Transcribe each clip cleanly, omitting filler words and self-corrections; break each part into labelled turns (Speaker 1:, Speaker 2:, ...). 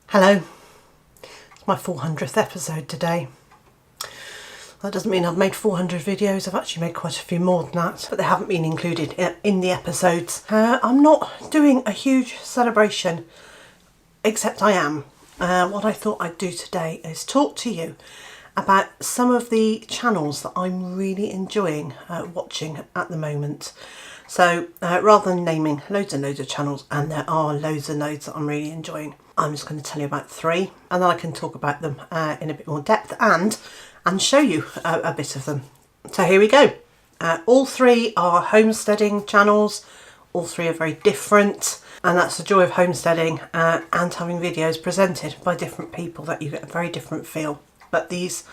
Speaker 1: Hello, it's my 400th episode today. That doesn't mean I've made 400 videos, I've actually made quite a few more than that, but they haven't been included in the episodes. I'm not doing a huge celebration, except I am. What I thought I'd do today is talk to you about some of the channels that I'm really enjoying watching at the moment. So rather than naming loads and loads of channels, and there are loads and loads that I'm really enjoying, I'm just going to tell you about 3, and then I can talk about them in a bit more depth and show you a bit of them. So here we go. All 3 are homesteading channels. All 3 are very different, and that's the joy of homesteading and having videos presented by different people, that you get a very different feel. But these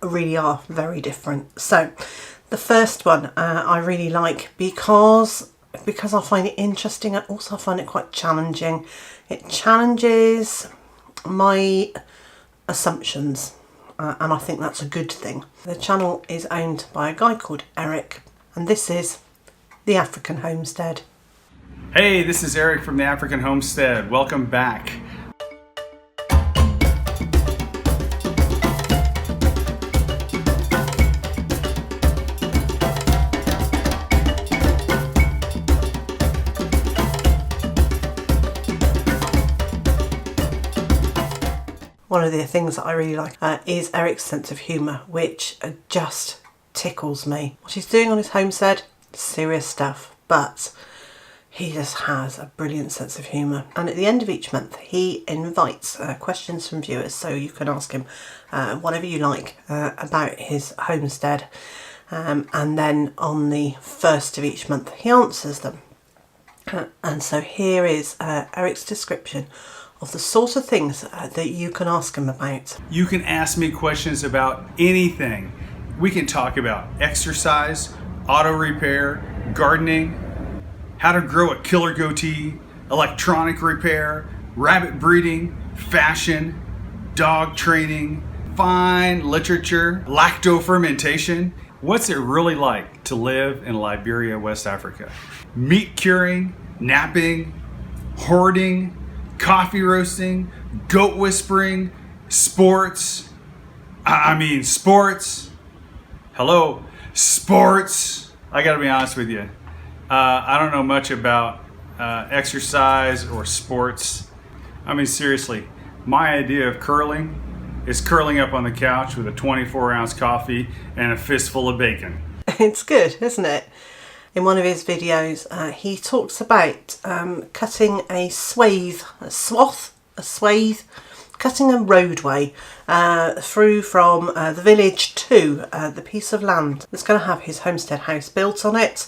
Speaker 1: really are very different. So the first one I really like because I find it interesting, and also I find it quite challenging. It challenges my assumptions, and I think that's a good thing. The channel is owned by a guy called Eric, and this is The African Homestead.
Speaker 2: Hey, this is Eric from The African Homestead. Welcome back.
Speaker 1: One of the things that I really like is Eric's sense of humour, which just tickles me. What he's doing on his homestead, serious stuff, but he just has a brilliant sense of humour. And at the end of each month, he invites questions from viewers, so you can ask him whatever you like about his homestead. And then on the first of each month, he answers them. And so here is Eric's description of the sort of things that you can ask him about.
Speaker 2: You can ask me questions about anything. We can talk about exercise, auto repair, gardening, how to grow a killer goatee, electronic repair, rabbit breeding, fashion, dog training, fine literature, lacto fermentation. What's it really like to live in Liberia, West Africa? Meat curing, napping, hoarding, coffee roasting, goat whispering, sports. Sports. Hello, sports. I gotta be honest with you. I don't know much about exercise or sports. I mean, seriously, my idea of curling is curling up on the couch with a 24-ounce coffee and a fistful of bacon.
Speaker 1: It's good, isn't it? In one of his videos, he talks about cutting a swathe, cutting a roadway through from the village to the piece of land that's going to have his homestead house built on it.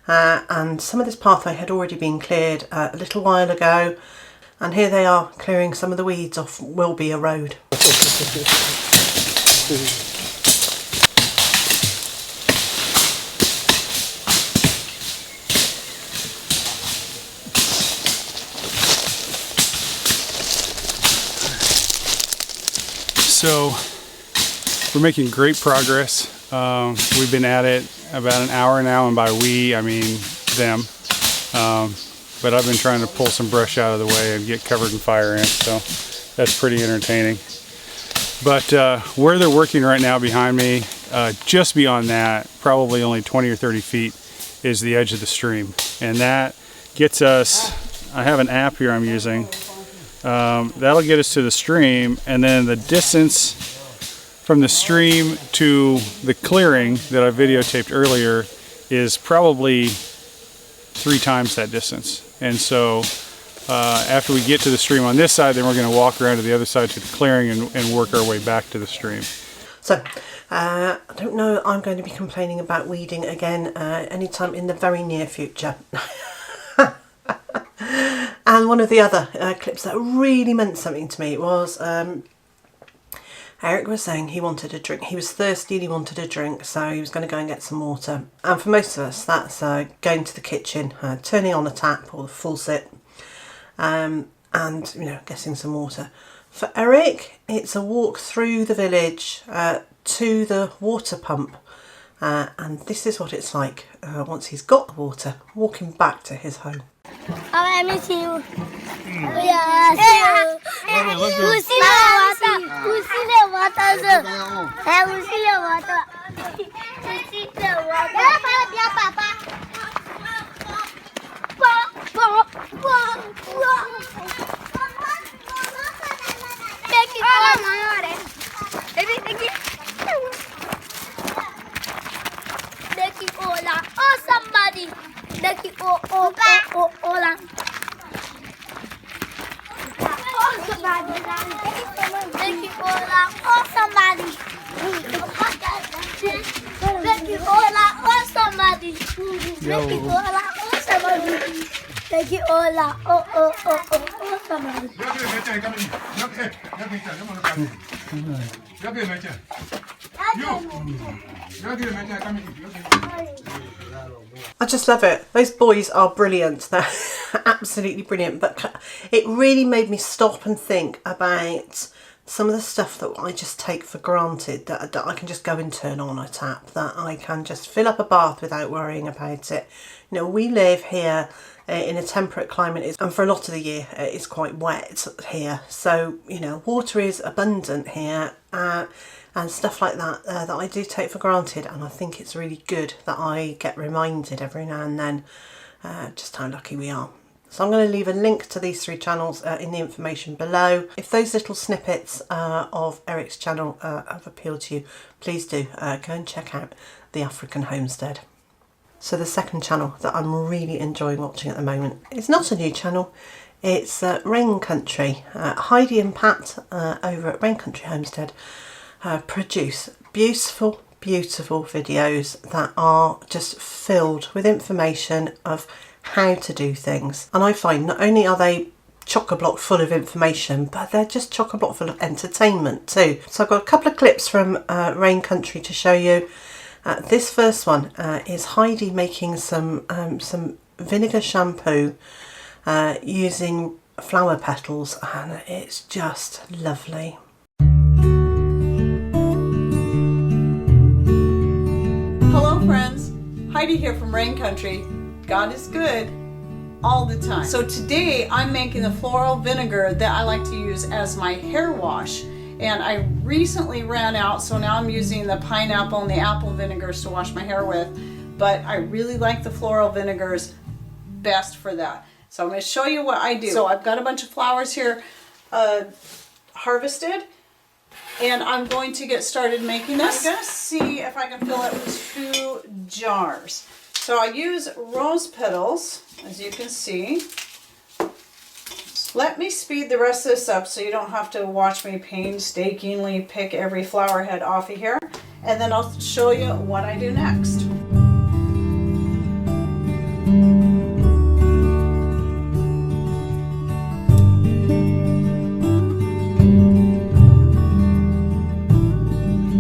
Speaker 1: And some of this pathway had already been cleared a little while ago, and here they are clearing some of the weeds off will be a road.
Speaker 2: So we're making great progress. We've been at it about an hour now, and by we I mean them. But I've been trying to pull some brush out of the way and get covered in fire ants, so that's pretty entertaining. But where they're working right now behind me, just beyond that, probably only 20 or 30 feet, is the edge of the stream. And that gets us, I have an app here I'm using, that'll get us to the stream, and then the distance from the stream to the clearing that I videotaped earlier is probably 3 times that distance. And so after we get to the stream on this side, then we're going to walk around to the other side to the clearing and work our way back to the stream.
Speaker 1: So I don't know, I'm going to be complaining about weeding again anytime in the very near future. And one of the other clips that really meant something to me was Eric was saying he wanted a drink. He was thirsty and he wanted a drink, so he was going to go and get some water. And for most of us, that's going to the kitchen, turning on a tap or the faucet, and getting some water. For Eric, it's a walk through the village to the water pump, and this is what it's like once he's got the water, walking back to his home.
Speaker 3: I miss you. Yeah, see you. Who's in the water? Who's in the water, sir? Who's in the water? Who's in the water? Papa. Take it all, Take it all, oh somebody. Take it all, oh somebody. Take it all, oh somebody. Take it all, oh somebody. Take it all, oh somebody. Take it all, oh somebody.
Speaker 1: I just love it. Those boys are brilliant. They're absolutely brilliant. But it really made me stop and think about some of the stuff that I just take for granted, that I can just go and turn on a tap, that I can just fill up a bath without worrying about it. You know, we live here in a temperate climate, and for a lot of the year it's quite wet here. So, you know, water is abundant here. And stuff like that that I do take for granted, and I think it's really good that I get reminded every now and then just how lucky we are. So I'm going to leave a link to these 3 channels in the information below. If those little snippets of Eric's channel have appealed to you, please do go and check out the African Homestead. So the second channel that I'm really enjoying watching at the moment is not a new channel. It's Rain Country. Heidi and Pat over at Rain Country Homestead produce beautiful videos that are just filled with information of how to do things. And I find not only are they chock-a-block full of information, but they're just chock-a-block full of entertainment too. So I've got a couple of clips from Rain Country to show you. This first one is Heidi making some vinegar shampoo using flower petals, and it's just lovely.
Speaker 4: Hello friends, Heidi here from Rain Country. God is good all the time. So today I'm making the floral vinegar that I like to use as my hair wash. And I recently ran out, so now I'm using the pineapple and the apple vinegars to wash my hair with. But I really like the floral vinegars best for that. So I'm going to show you what I do. So I've got a bunch of flowers here harvested. And I'm going to get started making this. I'm going to see if I can fill it with 2 jars. So I use rose petals, as you can see. Let me speed the rest of this up so you don't have to watch me painstakingly pick every flower head off of here. And then I'll show you what I do next.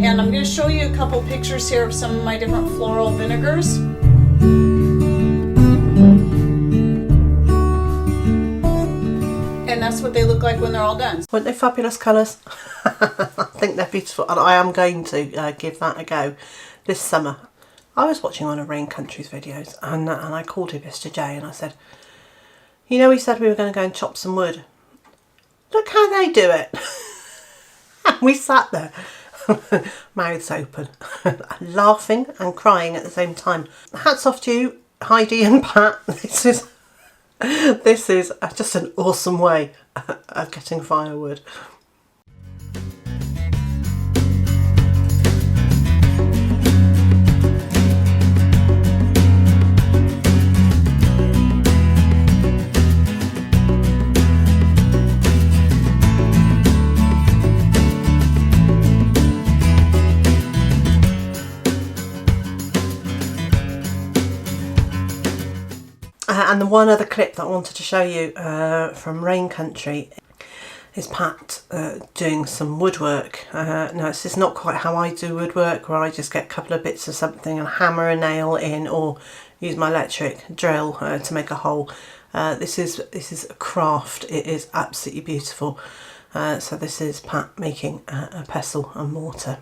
Speaker 4: And I'm going to show you a couple pictures here of some of my different floral vinegars. And that's what they look like when they're all done.
Speaker 1: Weren't they fabulous colours? I think they're beautiful, and I am going to give that a go this summer. I was watching one of Rain Country's videos, and I called him Mr. J, and I said, you know, we said we were going to go and chop some wood. Look how they do it. And we sat there, mouths open, laughing and crying at the same time. Hats off to you, Heidi and Pat. This is just an awesome way of getting firewood. And the one other clip that I wanted to show you from Rain Country is Pat doing some woodwork. Now this is not quite how I do woodwork, where I just get a couple of bits of something and hammer a nail in, or use my electric drill to make a hole. This is a craft. It is absolutely beautiful. So this is Pat making a pestle and mortar.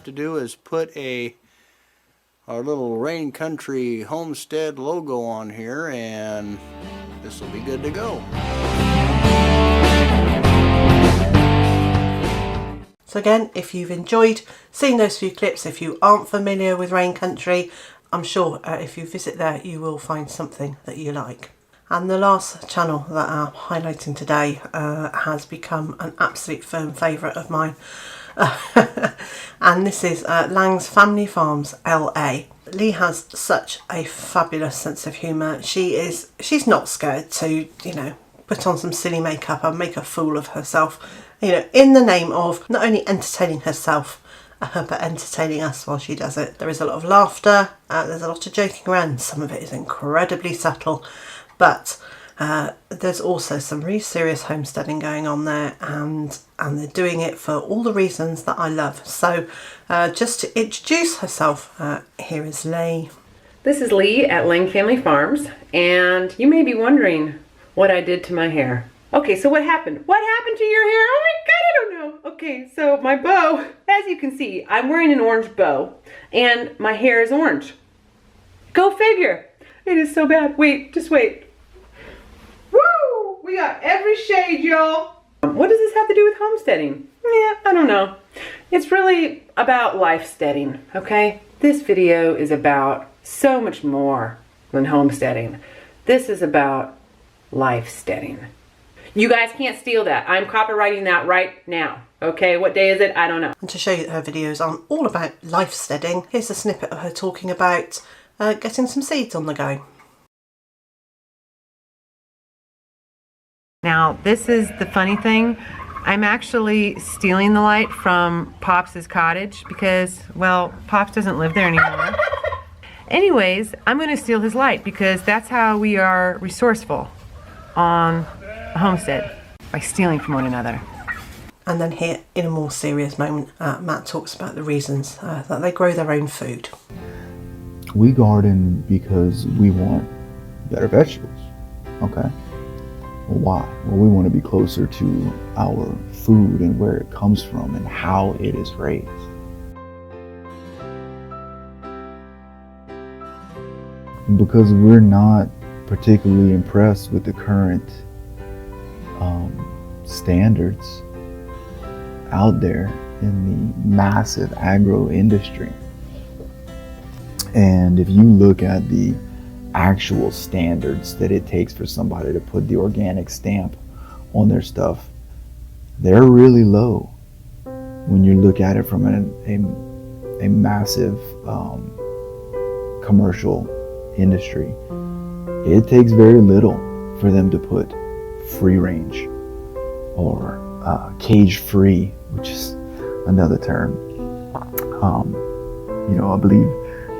Speaker 5: have to do is put our little Rain Country Homestead logo on here, and this will be good to go.
Speaker 1: So again, if you've enjoyed seeing those few clips, if you aren't familiar with Rain Country, I'm sure if you visit there you will find something that you like. And the last channel that I'm highlighting today has become an absolute firm favourite of mine. And this is Lang's Family Farms LA. Lee has such a fabulous sense of humour. She's not scared to, you know, put on some silly makeup and make a fool of herself, you know, in the name of not only entertaining herself but entertaining us while she does it. There is a lot of laughter, there's a lot of joking around, some of it is incredibly subtle, but there's also some really serious homesteading going on there, and they're doing it for all the reasons that I love. So just to introduce herself, here is Lee.
Speaker 6: This is Lee at Lang Family Farms, and you may be wondering what I did to my hair. Okay, so what happened? What happened to your hair? Oh my God, I don't know. Okay, so my bow, as you can see, I'm wearing an orange bow, and my hair is orange. Go figure. It is so bad. Wait, just wait. Woo! We got every shade, y'all. What does this have to do with homesteading? Yeah, I don't know. It's really about life-steading, okay? This video is about so much more than homesteading. This is about life-steading. You guys can't steal that. I'm copywriting that right now. Okay, what day is it? I don't know.
Speaker 1: And to show you that her videos aren't all about life steading, here's a snippet of her talking about getting some seeds on the go.
Speaker 6: Now, this is the funny thing. I'm actually stealing the light from Pops' cottage because, well, Pops doesn't live there anymore. Anyways, I'm going to steal his light because that's how we are resourceful on a homestead, by stealing from one another.
Speaker 1: And then here, in a more serious moment, Matt talks about the reasons that they grow their own food.
Speaker 7: We garden because we want better vegetables, okay? Well, why? Well, we want to be closer to our food and where it comes from and how it is raised. Because we're not particularly impressed with the current standards out there in the massive agro industry. And if you look at the actual standards that it takes for somebody to put the organic stamp on their stuff, they're really low when you look at it from a massive commercial industry. It takes very little for them to put free range or cage free, which is another term. You know, I believe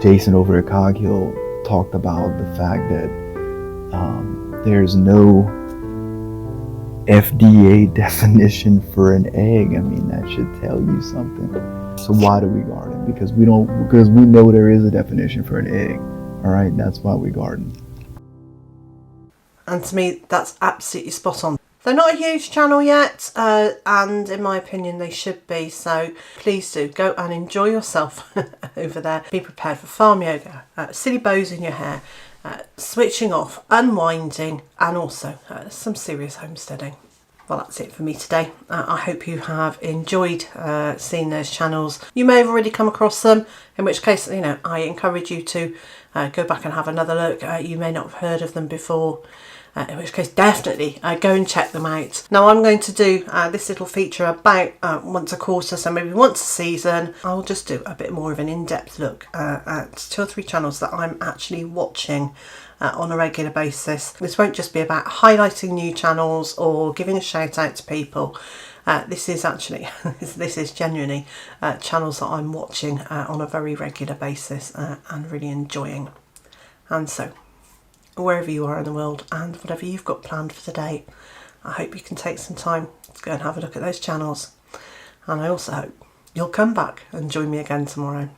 Speaker 7: Jason over at Cog Hill talked about the fact that there's no FDA definition for an egg. I mean, that should tell you something. So why do we garden? Because we know there is a definition for an egg. All right, that's why we garden.
Speaker 1: And to me, that's absolutely spot on. They're not a huge channel yet, and in my opinion they should be, so please do go and enjoy yourself over there. Be prepared for farm yoga, silly bows in your hair, switching off, unwinding, and also some serious homesteading. Well, that's it for me today. I hope you have enjoyed seeing those channels. You may have already come across them, in which case, you know, I encourage you to go back and have another look. You may not have heard of them before. In which case, definitely go and check them out. Now, I'm going to do this little feature about once a quarter, so maybe once a season. I'll just do a bit more of an in-depth look at 2 or 3 channels that I'm actually watching on a regular basis. This won't just be about highlighting new channels or giving a shout out to people. This is actually, this is genuinely channels that I'm watching on a very regular basis and really enjoying. And so, wherever you are in the world and whatever you've got planned for today, I hope you can take some time to go and have a look at those channels. And I also hope you'll come back and join me again tomorrow.